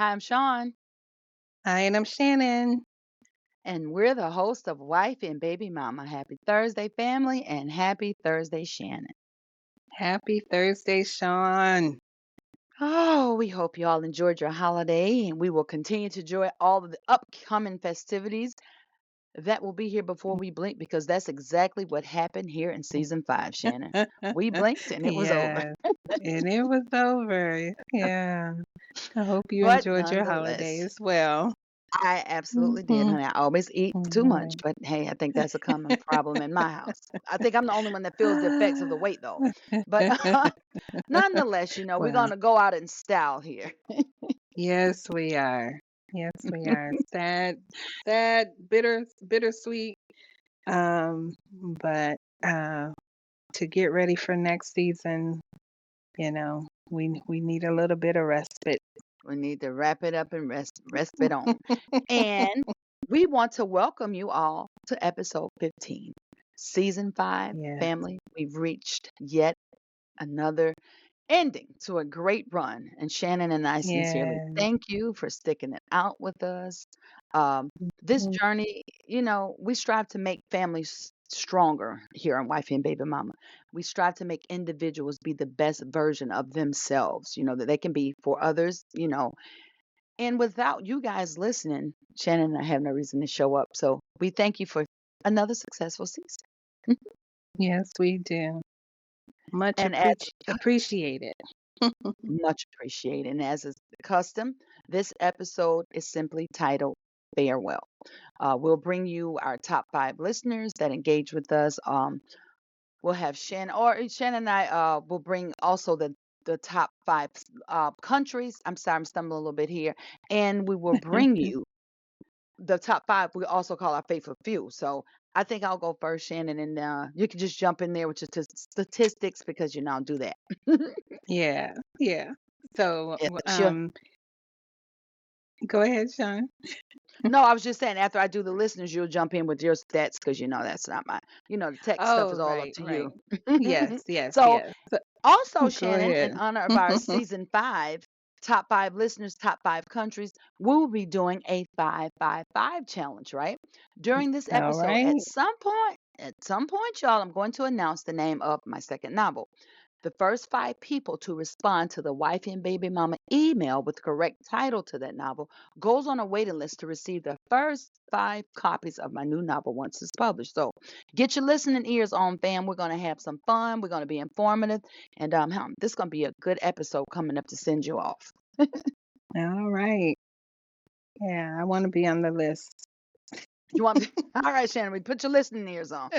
Hi, I'm Sean, Hi, and I'm Shannon. and we're the host of Wife and Baby Mama. Happy Thursday, family, and happy Thursday, Shannon. Happy Thursday, Sean. Oh, we hope you all enjoyed your holiday, and we will continue to enjoy all of the upcoming festivities that will be here before we blink because that's exactly what happened here in season five, Shannon. We blinked and it was over. Yes, and it was over. Yeah. I hope you But enjoyed your holiday nonetheless, as well. I absolutely did, Mhm. honey. I always eat too much, Mhm. but hey, I think that's a common problem in my house. I think I'm the only one that feels the effects of the weight, though. But nonetheless, we're Well, going to go out in style here. yes, we are. Yes, we are. Sad, bittersweet. But to get ready for next season, we need a little bit of respite. We need to wrap it up and rest it on. And we want to welcome you all to episode 15, season 5, Yeah. family. We've reached yet another ending to a great run. And Shannon and I sincerely Yeah. thank you for sticking it out with us. Um, this Mm. journey, we strive to make families stronger here on Wifey and Baby Mama. We strive to make individuals be the best version of themselves, that they can be for others. And without you guys listening, Shannon and I have no reason to show up. So we thank you for another successful season. Yes, we do. Much And as appreciated. much appreciated. And as is the custom, this episode is simply titled Farewell. We'll bring you our top 5 listeners that engage with us. We'll have Shannon and I will bring also the top 5 countries. I'm sorry, I'm stumbling a little bit here. And we will bring you the top 5. We also call our faithful few. So I think I'll go first, Shannon, and you can just jump in there with your statistics because I'll do that. Yeah, yeah. So, Yeah, sure. go ahead, Sean. No, I was just saying after I do the listeners, you'll jump in with your stats because that's not the tech stuff Oh, is all up right, to right. you. Yes, yes, So yes. also, Go Shannon, in ahead. honor of our season 5, top 5 listeners, top 5 countries, we will be doing a 555 challenge, right? During this All episode, right. at some point, y'all, I'm going to announce the name of my second novel. The first 5 people to respond to the Wife and Baby Mama email with the correct title to that novel goes on a waiting list to receive the first 5 copies of my new novel once it's published. So get your listening ears on, fam. We're going to have some fun. We're going to be informative. And this is going to be a good episode coming up to send you off. All right. Yeah, I want to be on the list. You want me? All right, Shannon, we put your listening ears on.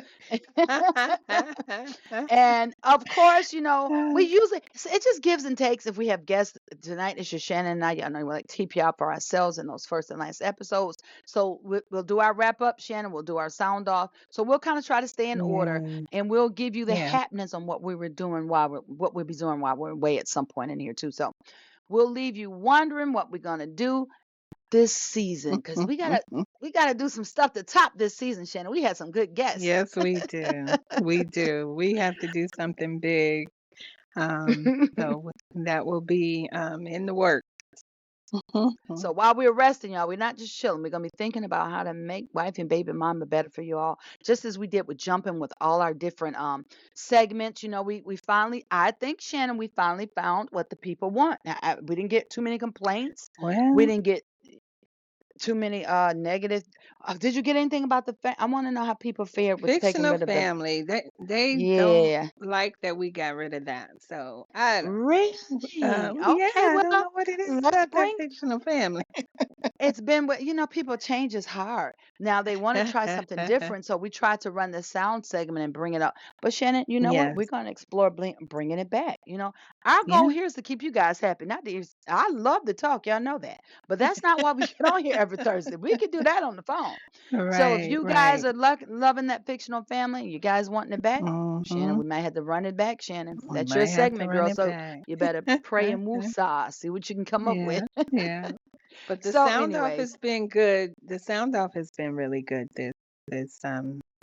And of course, we usually it just gives and takes. If we have guests tonight, it's just Shannon and I. Y'all know we like to keep you out for ourselves in those first and last episodes. So we'll do our wrap up, Shannon. We'll do our sound off. So we'll kind of try to stay in order, Yeah, and we'll give you the yeah. happenings on what we were doing what we'll be doing while we're away at some point in here too. So we'll leave you wondering what we're gonna do this season because we gotta do some stuff to top this season, Shannon. We had some good guests. Yes, we do. We do. We have to do something big. So that will be in the work. So while we're resting, y'all, we're not just chilling. We're gonna be thinking about how to make wife and baby mama better for you all, just as we did with jumping with all our different segments. We finally, I think, Shannon, we finally found what the people want. Now, we didn't get too many complaints. We Well, didn't get too many negative. Did you get anything about I want to know how people fared with taking fictional rid of the. family, they don't Yeah. like that we got rid of that. So I don't. Really? Yeah, Okay. I don't Well, know what it is let's about that bring. fictional family. It's been what people change is hard. Now they want to try something different, so we try to run the sound segment and bring it up. But Shannon, you know what? We're Yes. going to explore bringing it back. Our goal Yeah. here is to keep you guys happy. Not to, I love to talk, y'all know that. But that's not why we get on here every Thursday. We could do that on the phone. So if Right, you guys right. are loving that fictional family, you guys wanting it back, Shannon, Mhm. we might have to run it back, Shannon. We That's your might have to segment, run girl. it So back. you better pray and woo see what you can come up with. Yeah, yeah. But the So, sound off anyways. has been good. The sound off has been really good this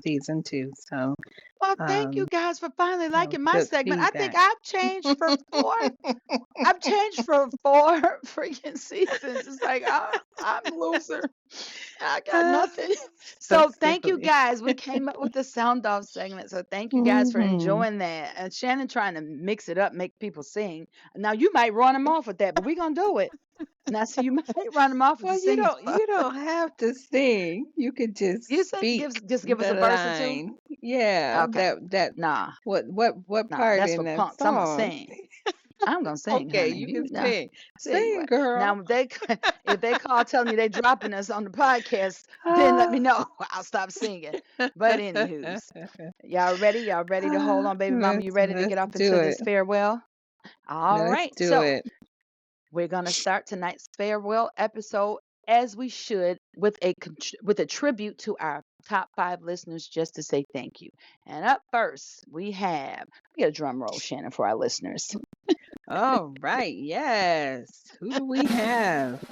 season 2. So Well, thank you um, guys for finally liking my good segment. I think feedback. I've changed for 4 I've changed for 4 freaking seasons. It's like, I'm a loser. I got Ah, nothing. so So thank you silly. guys. We came up with the sound off segment. So thank you guys for Hmm. enjoying that. And Shannon trying to mix it up, make people sing. Now you might run them off with that, but we're gonna do it. Now, so you might run them off with the Well, you singing don't stuff. you don't have to sing. You could You just said speak just give us the a verse or two. line. Yeah, Okay. that Nah, what nah, part that's in for that punks. I'm gonna song? sing. I'm gonna sing, Okay, honey. you can You know, sing. tell you Sing, what. girl. Now, if they if they call telling you they dropping us on the podcast, then let me Ah, know. I'll stop singing. But anywho's, y'all ready? Y'all ready to hold on, baby mama? You ready to let's get off do into it. this farewell? All Let's right. do So it. we're gonna start tonight's farewell episode as we should with with a tribute to our top 5 listeners, just to say thank you. And up first, we get a drum roll, Shannon, for our listeners. All right, yes. Who do we have?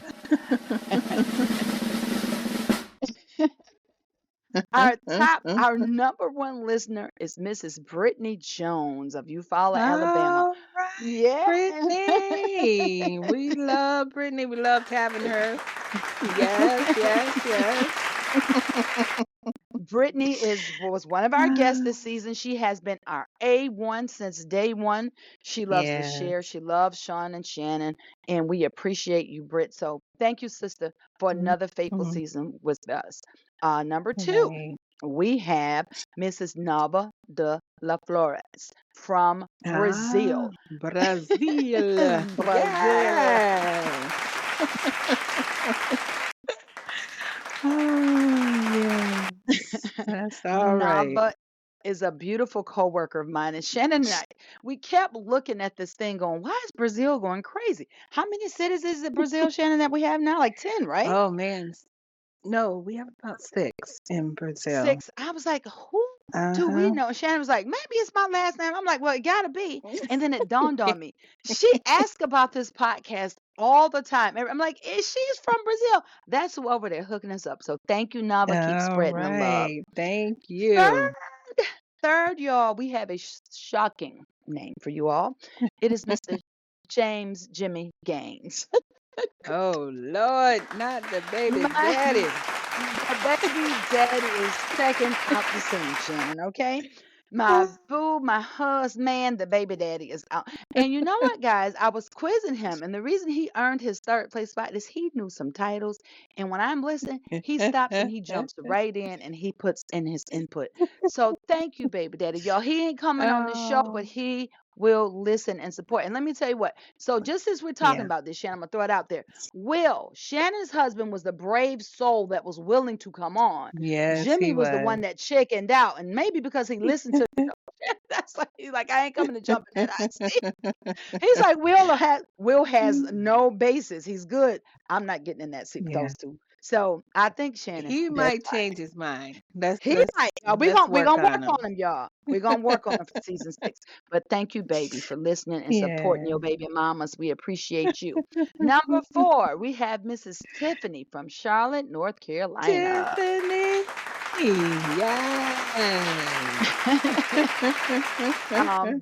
Our number 1 listener is Mrs. Brittany Jones of Eufaula, Alabama. All right, Yeah. Brittany. We love Brittany. We loved having her. Yes, yes, yes. Brittany was one of our guests this season. She has been our A1 since day one. She loves to share. Yes. She loves Shun and Shannon, and we appreciate you, Britt. So thank you, sister, for another faithful Mhm. season with us. Number 2, Right. we have Mrs. Nava de La Flores from Ah, Brazil. Brazil. Brazil. Yes. Oh, yes. That's all right. Nava is a beautiful coworker of mine, and Shannon and I, we kept looking at this thing going, why is Brazil going crazy? How many cities is it Brazil, Shannon, that we have now? Like 10, right? Oh, man. No, we have about 6 in Brazil. 6. I was like, who do we Uh-huh. know? And Shannon was like, maybe it's my last name. I'm like, well, it gotta be. And then it dawned on me. She asked about this podcast all the time. I'm like, she's from Brazil. That's who over there hooking us up. So thank you, Nava. Keep All spreading the love. right. Thank Third, you. third, y'all, we have a shocking name for you all. It is Mr. James Jimmy Gaines. Oh, Lord, not the baby My daddy. the baby daddy is checking out the scene, Shannon, okay? My boo, my husband, man, the baby daddy is out. And you know what, guys? I was quizzing him, and the reason he earned his third place spot is he knew some titles. And when I'm listening, he stops and he jumps right in and he puts in his input. So thank you, baby daddy. Y'all, he ain't coming on the show, but Oh, he will listen and support. And let me tell you what. So just as we're talking yeah. about this, Shannon, I'm gonna throw it out there. Will, Shannon's husband, was the brave soul that was willing to come on. Yes, Jimmy he was the was. one that chickened out, and maybe because he listened to that's like he's like, I ain't coming to jump in that hot seat. He's like, Will has no basis. He's good. I'm not getting in that seat with Yeah. those two. So I think Shannon, He that's might why change his mind. Let's he let's might. We're let's gonna we work gonna on work him. on him, y'all. We're gonna work on him for season 6. But thank you, baby, for listening and supporting Yeah. your baby mamas. We appreciate you. Number 4, we have Mrs. Tiffany from Charlotte, North Carolina. Tiffany. Yes.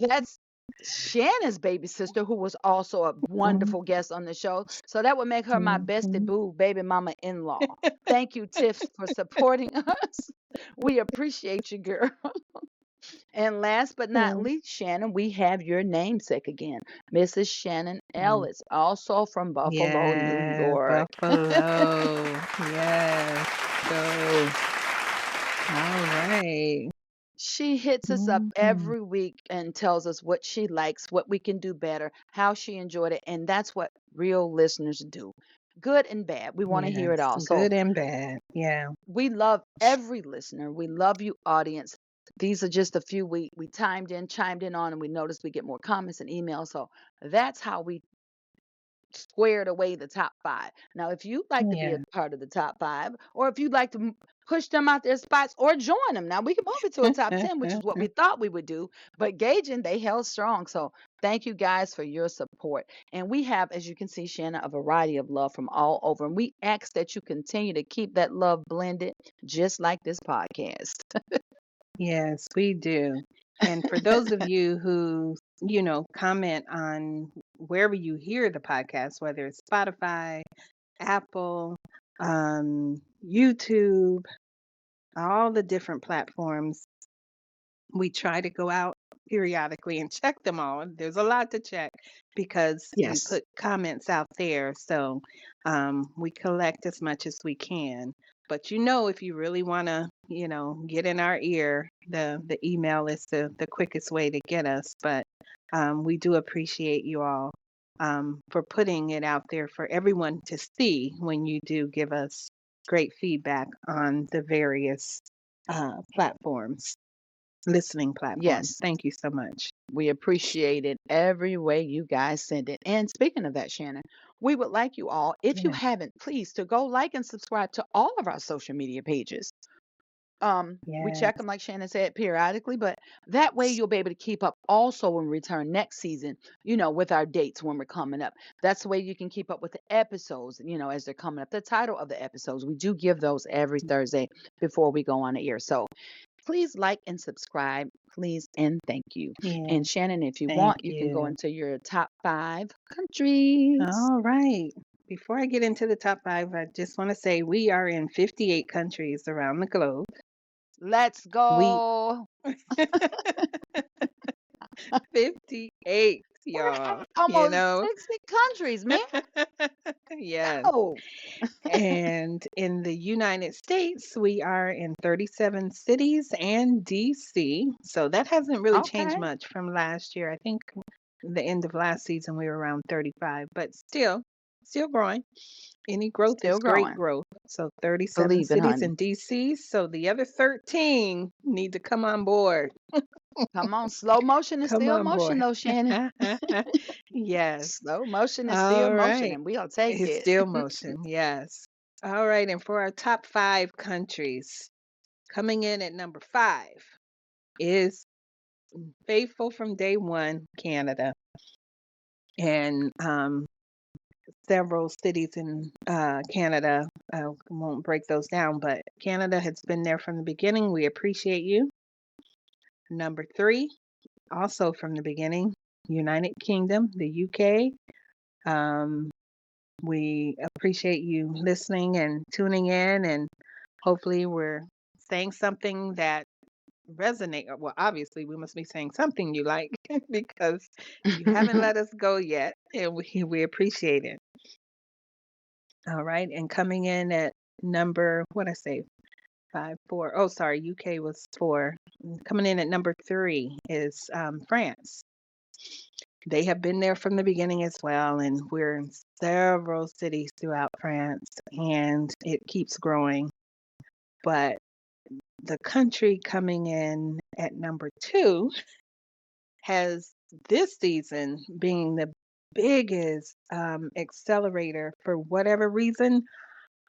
That's Shannon's baby sister, who was also a Mhm. wonderful guest on the show. So that would make her my bestie Mhm. boo, baby mama in law. Thank you, Tiff, for supporting us. We appreciate you, girl. And last but not Mhm. least, Shannon, we have your namesake again, Mrs. Shannon Ellis, also from Buffalo, New Yeah, York. Buffalo. Yes. Go. All right. She hits us up Mhm. every week and tells us what she likes, what we can do better, how she enjoyed it. And that's what real listeners do. Good and bad. We want to hear it Yes, all. So good and bad. Yeah. we love every listener. We love you, audience. These are just a few we chimed in on, and we noticed we get more comments and emails. So that's how we squared away the top 5. Now, if you'd like to be a Yeah. part of the top 5, or if you'd like to push them out their spots or join them. Now we can move it to a top 10, which is what we thought we would do, but gauging, they held strong. So thank you guys for your support. And we have, as you can see, Shanna, a variety of love from all over. And we ask that you continue to keep that love blended, just like this podcast. Yes, we do. And for those of you who, comment on wherever you hear the podcast, whether it's Spotify, Apple, YouTube, all the different platforms, we try to go out periodically and check them all. There's a lot to check because we Yes. put comments out there. So we collect as much as we can. But if you really want to, get in our ear, the email is the quickest way to get us. But we do appreciate you all for putting it out there for everyone to see when you do give us great feedback on the various platforms. Listening platforms. Yes. Thank you so much. We appreciate it every way you guys send it. And speaking of that, Shannon, we would like you all, if you Yeah. haven't, please to go like and subscribe to all of our social media pages. We check Yes. them, like Shannon said, periodically, but that way you'll be able to keep up also when we return next season, with our dates when we're coming up. That's the way you can keep up with the episodes, as they're coming up. The title of the episodes, we do give those every Thursday before we go on the air. So please like and subscribe, please, and thank you. Yeah. And Shannon, if you Thank want, you can go you. into your top 5 countries. All right. Before I get into the top five, I just want to say we are in 58 countries around the globe. Let's We go. 58, We're y'all. at almost 60 countries, man. Yes. Go. And in the United States, we are in 37 cities and DC. So that hasn't really changed Okay. much from last year. I think the end of last season we were around 35, but still growing. Any growth is Still great growing. growth. So 37 Believe it, cities honey. and DC. So the other 13 need to come on board. Come on. Slow motion is Come still on motion, board. though, Shannon. Yes. Slow motion is still All motion, right. and we'll take It's it. still motion. Yes. All right. And for our top five countries, coming in at number five is faithful from day one, Canada. And several cities in Canada. I won't break those down, but Canada has been there from the beginning. We appreciate you. Number three, also from the beginning, United Kingdom, the UK. Um, we appreciate you listening and tuning in, and hopefully we're saying something that resonate. Well, obviously we must be saying something you like because you haven't let us go yet, and we appreciate it. All right, and coming in at number, what I say, five, four. Oh, sorry, UK was four. Coming in at number three is France. They have been there from the beginning as well, and we're in several cities throughout France, and it keeps growing. But the country coming in at number two has this season being the biggest accelerator for whatever reason.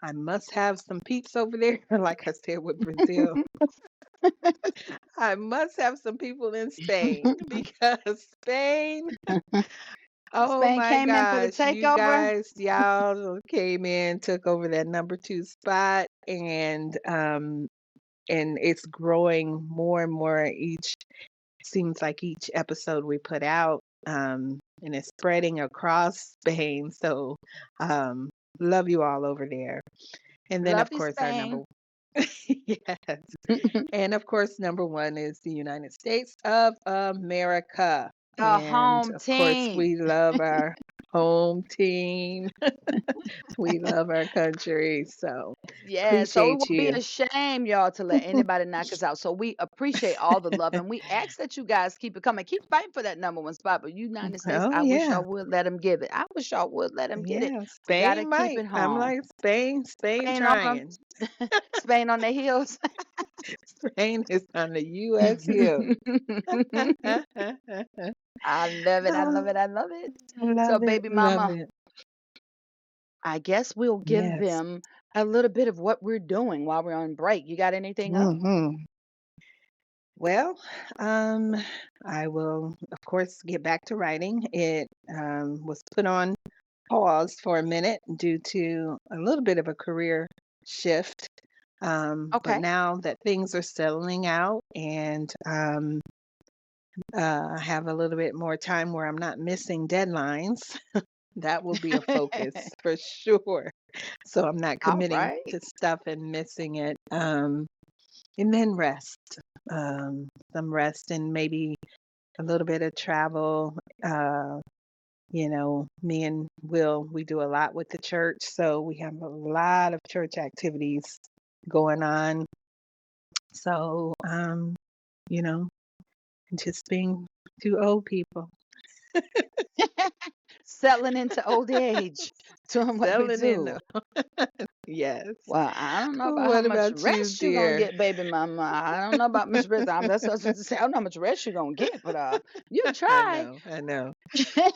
I must have some peeps over there, like I said with Brazil. I must have some people in Spain because Spain, oh Spain my came in for the gosh, you takeover. guys, y'all came in, took over that number two spot, and it's growing more and more each seems like each episode we put out, and it's spreading across Spain. So love you all over there. And then Love of you, course our Spain. number yes. And of course, number one is the United States of America. A And home of course, team. we love our home team. We love our country. So Yeah, so it appreciate would be you. a shame, y'all, to let anybody knock us out. So we appreciate all the love, and we ask that you guys keep it coming, keep fighting for that number one spot. But United States, Oh, I wish y'all yeah. would let them give it. I wish y'all would let them get it. Yeah. We gotta Spain keep might. it I'm home. like, Spain Spain on them, trying. Spain on the heels. Spain is on the U.S. hill. I love it. I love it. I love it. So, Love it. baby Love mama, it. I guess we'll give Yes. them. a little bit of what we're doing while we're on break. You got anything up? Hmm. Well, um, I will, of course, get back to writing. It was put on pause for a minute due to a little bit of a career shift. But Okay. now that things are settling out and I have a little bit more time where I'm not missing deadlines, that will be a focus for sure. So I'm not All committing right. to stuff and missing it. And then rest. Some rest and maybe a little bit of travel. Me and Will, we do a lot with the church, so we have a lot of church activities going on. So, you know, just being two old people, Settling into old age, doing what we settling in. do. Yes. Well, I don't know about how What much about you, rest you're gonna dear? get, baby mama. I don't know about Miss Rhythm. That's what I was going to say. I don't know how much rest you're gonna get, but you I try. know, I know.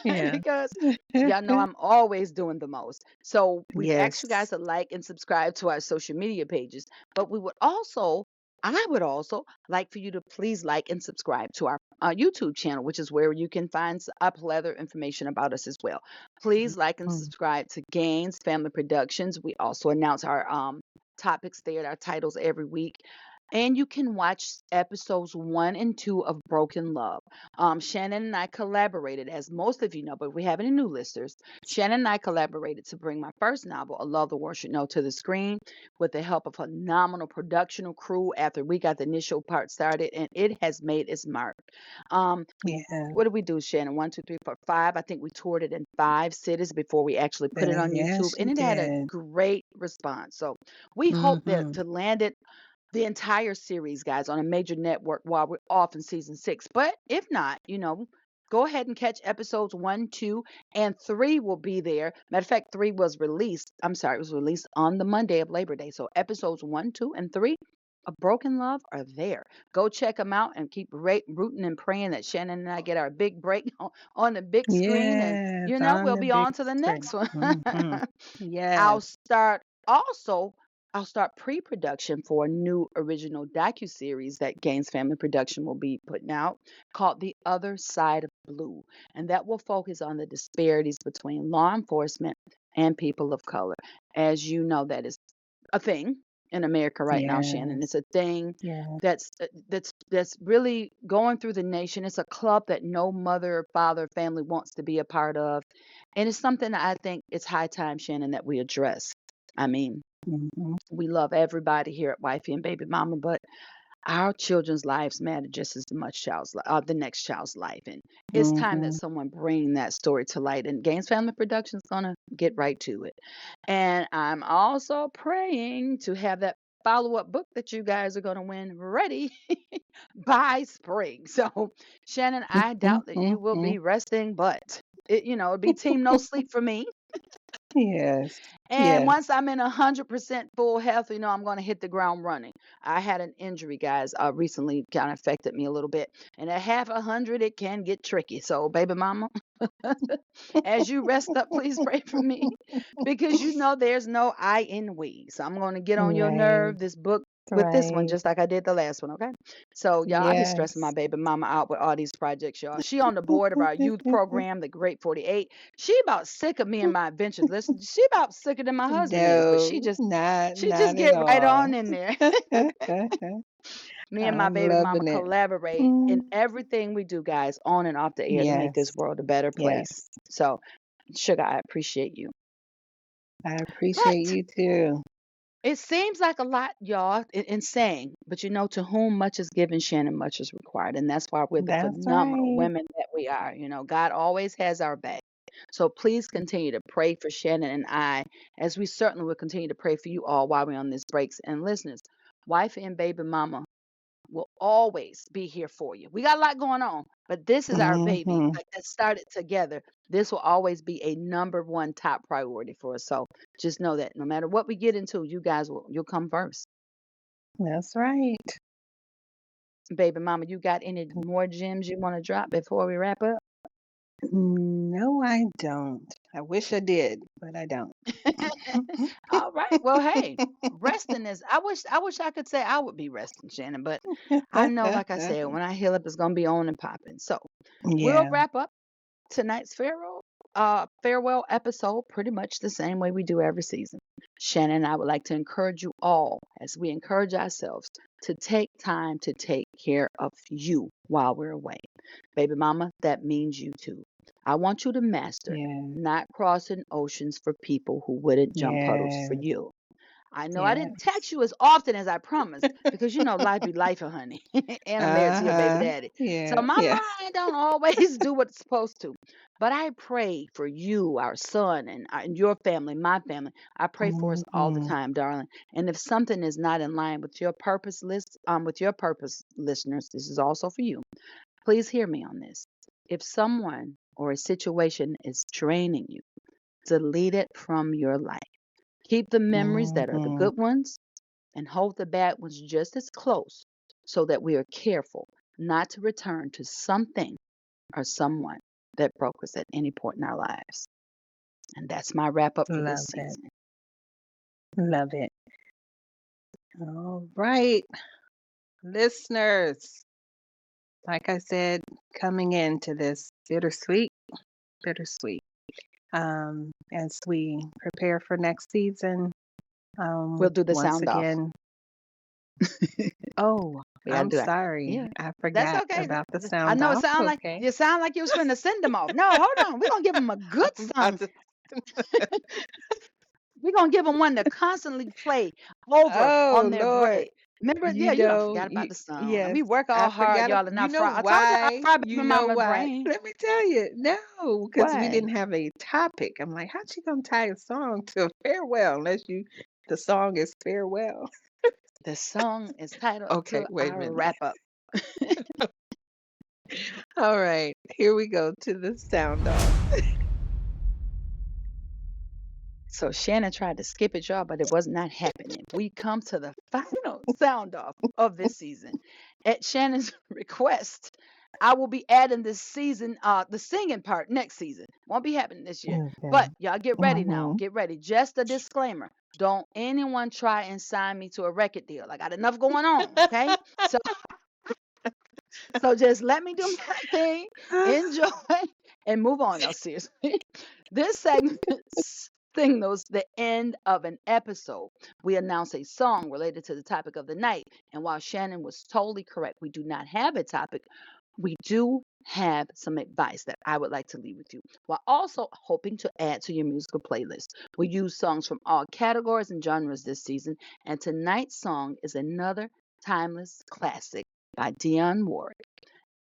Yeah. Because y'all know I'm always doing the most. So we've asked you guys Yes. to like and subscribe to our social media pages, but I would also like for you to please like and subscribe to our YouTube channel, which is where you can find a plethora of information about us as well. Please like and Mhm. subscribe to Gaines Family Productions. We also announce our topics there, our titles every week. And you can watch episodes 1 and 2 of Broken Love. Shannon and I collaborated, as most of you know, but if we have any new listeners, Shannon and I collaborated to bring my first novel, A Love the World Should Know, to the screen with the help of a phenomenal production crew after we got the initial part started, and it has made its mark. Um, Yeah. what did we do, Shannon? One, two, three, four, five. I think we toured it in 5 cities before we actually put it on YouTube, Yes, and you it had a did. great response. So we hope that Mhm. to land it the entire series, guys, on a major network while we're off in season 6. But if not, go ahead and catch episodes 1, 2, and 3 will be there. Matter of fact, 3 was released. I'm sorry, it was released on the Monday of Labor Day. So episodes 1, 2, and 3 of Broken Love are there. Go check them out and keep rooting and praying that Shannon and I get our big break on the big screen. And, Yes, on we'll the be big on to the next screen. one. Mhm. I'll Yes. start also I'll start pre-production for a new original docu-series that Gaines Family Production will be putting out called The Other Side of Blue. And that will focus on the disparities between law enforcement and people of color. As you know, that is a thing in America right now, Shannon. It's Yes. a thing Yes. that's really going through the nation. It's a club that no mother, father, family wants to be a part of. And it's something that I think it's high time, Shannon, that we address. I mean, Mhm. we love everybody here at Wifey and Baby Mama, but our children's lives matter just as much the next child's life, and it's time that Mhm. someone bring that story to light. And Gaines Family Productions gonna get right to it. And I'm also praying to have that follow-up book that you guys are gonna win ready by spring. So, Shannon, I Mhm. doubt that you will Mhm. be resting, but it'll be team no sleep for me. Yes. And Yes. once I'm in 100% full health, I'm going to hit the ground running. I had an injury, guys, recently kind of affected me a little bit. And at half 100, it can get tricky. So, baby mama, as you rest up, please pray for me because there's no I in we. So I'm going to get on your Right. nerve this book with this one Right. just like I did the last one, okay? So y'all, I be stressing my Yes. baby mama out with all these projects, y'all. She on the board of our youth program, the Great 48. She about sick of me and my adventures. Listen, she about sicker than my husband is, but she No, just not she just at get right all. on in there. Me and my I'm baby mama loving it. collaborate in Mm. everything we do, guys, on and off the air to make this Yes. world a better place. Yes. So, sugar, I appreciate you. I appreciate But you too. it seems like a lot, y'all, in saying, but to whom much is given, Shannon, much is required. And that's why we're the That's phenomenal right. women that we are. God always has our back. So please continue to pray for Shannon and I, as we certainly will continue to pray for you all while we're on these breaks. And listeners, wife and baby mama will always be here for you. We got a lot going on, but this is our baby. Mhm. Like that started together. This will always be a number one top priority for us. So just know that no matter what we get into, you guys you'll come first. That's right. Baby mama, you got any more gems you want to drop before we wrap up? No, I don't. I wish I did, but I don't. All right. Well, hey, resting is I wish I could say I would be resting, Shannon, but I know, like I said, when I heal up, it's gonna be on and popping. So we'll Yeah, wrap up tonight's farewell episode pretty much the same way we do every season. Shannon and I would like to encourage you all, as we encourage ourselves, to take time to take care of you while we're away. Baby mama, that means you too. I want you to master yeah, not crossing oceans for people who wouldn't jump puddles for yeah, you. I know I didn't yes. text you as often as I promised because life be life, honey. And I'm married to your baby Uh-huh. daddy. So Yeah, my yeah. mind don't always do what it's supposed to. But I pray for you, our son, and your family, my family. I pray for us all the Mhm. time, darling. And if something is not in line with your purpose list, with your purpose, listeners, this is also for you. Please hear me on this. If someone or a situation is draining you, delete it from your life. Keep the memories that are the Mhm. good ones and hold the bad ones just as close so that we are careful not to return to something or someone that broke us at any point in our lives. And that's my wrap up for this Love it. season. Love it. All right, listeners. Like I said, coming into this bittersweet, bittersweet. As we prepare for next season, We'll do the once sound off. again, oh, We gotta I'm do that. sorry. Yeah. I That's forgot okay. about the I sound know it off. sound like Okay. you sound like you was finna send them off. No, hold on. We're gonna give them a good I'm about song. to. We're gonna give them one to constantly play over Oh on their Lord. break. Remember, You yeah, you don't know, forgot about the song. And yes, we work all I hard, forgot. y'all, and You I know fry. I told you I why? fry You baby know mama why? brain. Let me tell you. No, because we Why? didn't have a topic. I'm like, how'd you gonna tie a song to a farewell unless the song is farewell? The song is titled Okay, to wait a our minute. wrap up. All right, here we go to the sound off. So Shannon tried to skip it, y'all, but it was not happening. We come to the final sound off of this season. At Shannon's request, I will be adding this season, the singing part next season. Won't be happening this year. Okay. But y'all get ready now. Mm-hmm. Get ready. Just a disclaimer. Don't anyone try and sign me to a record deal. I got enough going on, okay? So just let me do my thing, enjoy, and move on. No, seriously. This segment signals the end of an episode. We announce a song related to the topic of the night. And while Shannon was totally correct, we do not have a topic. We do have some advice that I would like to leave with you, while also hoping to add to your musical playlist. We use songs from all categories and genres this season, and tonight's song is another timeless classic by Dionne Warwick,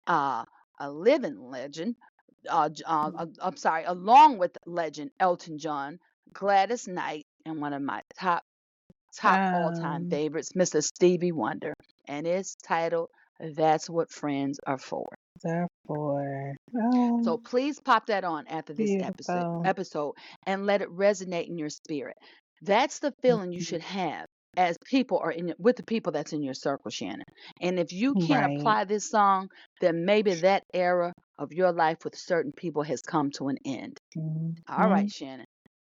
uh, a living legend. I'm sorry, along with legend Elton John, Gladys Knight, and one of my top all time Um, favorites, Mr. Stevie Wonder, and it's titled "That's What Friends Are For." therefore. Oh, So please pop that on after this beautiful. episode and let it resonate in your spirit. That's the feeling you should have as people are with the people that's in your circle, Shannon. And if you can't Right. apply this song, then maybe that era of your life with certain people has come to an end. All right, Mhm. Shannon.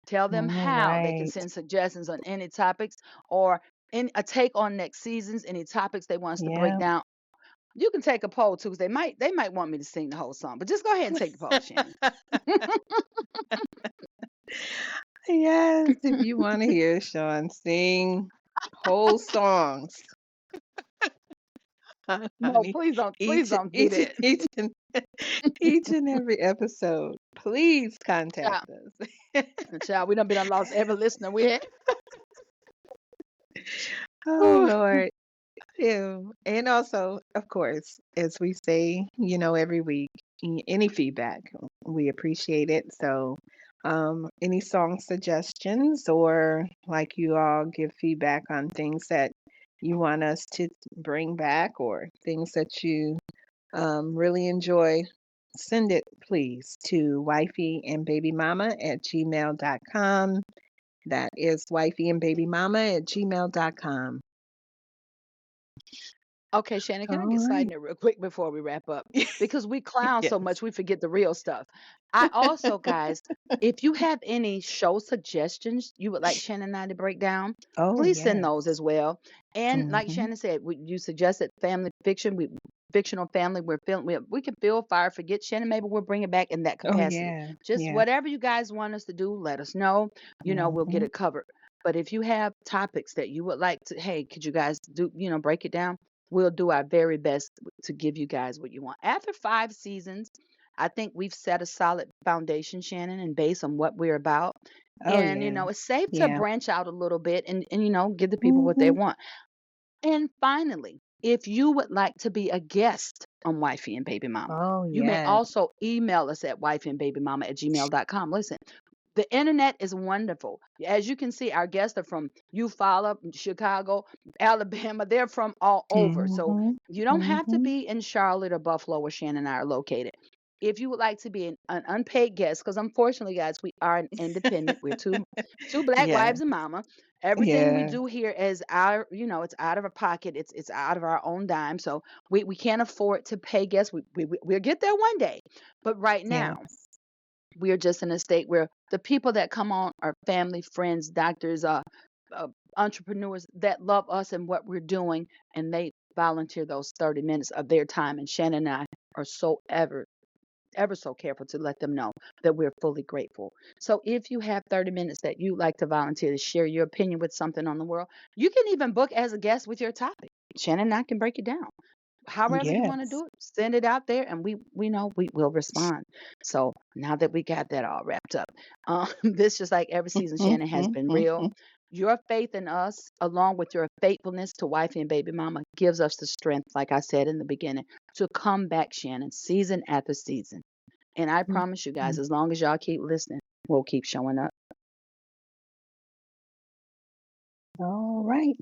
Tell them All how they can right. send suggestions on any topics or in a take on next seasons, any topics they want us to break Yeah. down. You can take a poll too, because they might want me to sing the whole song. But just go ahead and take the poll, Shannon. Yes, if you want to hear Sean sing whole songs, No, honey, please each don't do each that. each and each and every episode, please Child, contact us. child, we done lost every listener we had. Oh Whew. Lord. Yeah. And also, of course, as we say, every week, any feedback, we appreciate it. So, any song suggestions or like you all give feedback on things that you want us to bring back or things that you really enjoy, send it please to wifeyandbabymama@gmail.com. That is wifeyandbabymama@gmail.com. Okay, Shannon, can I All get side right. note real quick before we wrap up? Because we clown so Yes. much, we forget the real stuff. I also, guys, if you have any show suggestions you would like Shannon and I to break down, Oh, please send those yes. as well. And like Mhm. Shannon said, you suggested family fiction, fictional family. We're feeling we can feel fire, forget Shannon. Maybe we'll bring it back in that Oh, capacity. yeah. Just Yeah. whatever you guys want us to do, let us know. We'll get Mhm. it covered. But if you have topics that you would like to, hey, could you guys do, break it down? We'll do our very best to give you guys what you want. After 5 seasons, I think we've set a solid foundation, Shannon, and based on what we're about. Oh, And, yeah. it's safe to Yeah. branch out a little bit and give the people what they Mhm. want. And finally, if you would like to be a guest on Wifey and Baby Mama, Oh, you may yes. also email us at wifeyandbabymama@gmail.com. Listen, the internet is wonderful. As you can see, our guests are from Eufaula, Chicago, Alabama. They're from all over. So Mhm. you don't have to Mhm. be in Charlotte or Buffalo where Shannon and I are located. If you would like to be an unpaid guest, because unfortunately, guys, we are an independent. We're two black Yeah. wives and mama. Everything we Yeah. do here is our, it's out of our pocket. It's out of our own dime. So we can't afford to pay guests. We'll get there one day. But right now, Yes. we are just in a state where the people that come on are family, friends, doctors, uh, entrepreneurs that love us and what we're doing, and they volunteer those 30 minutes of their time. And Shannon and I are so ever so careful to let them know that we're fully grateful. So if you have 30 minutes that you like to volunteer to share your opinion with something on the world, you can even book as a guest with your topic. Shannon and I can break it down. However you want to Yes. do it, send it out there and we know we will respond. So now that we got that all wrapped up, this just like every season, Shannon has been real. Your faith in us, along with your faithfulness to Wifey and Baby Mama, gives us the strength, like I said in the beginning, to come back, Shannon, season after season. And I promise you guys, as long as y'all keep listening, we'll keep showing up. All right.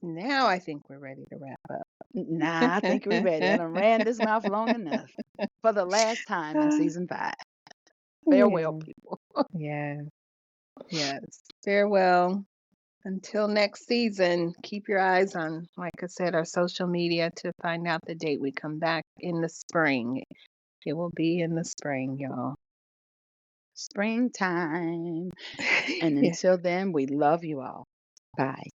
Now I think we're ready to wrap up. Nah, I think we're ready. I done ran this mouth long enough for the last time in season 5. Farewell, Yeah. people. Yeah. Yes. Farewell. Until next season, keep your eyes on, like I said, our social media to find out the date we come back in the spring. It will be in the spring, y'all. Springtime. And Yeah. until then, we love you all. Bye.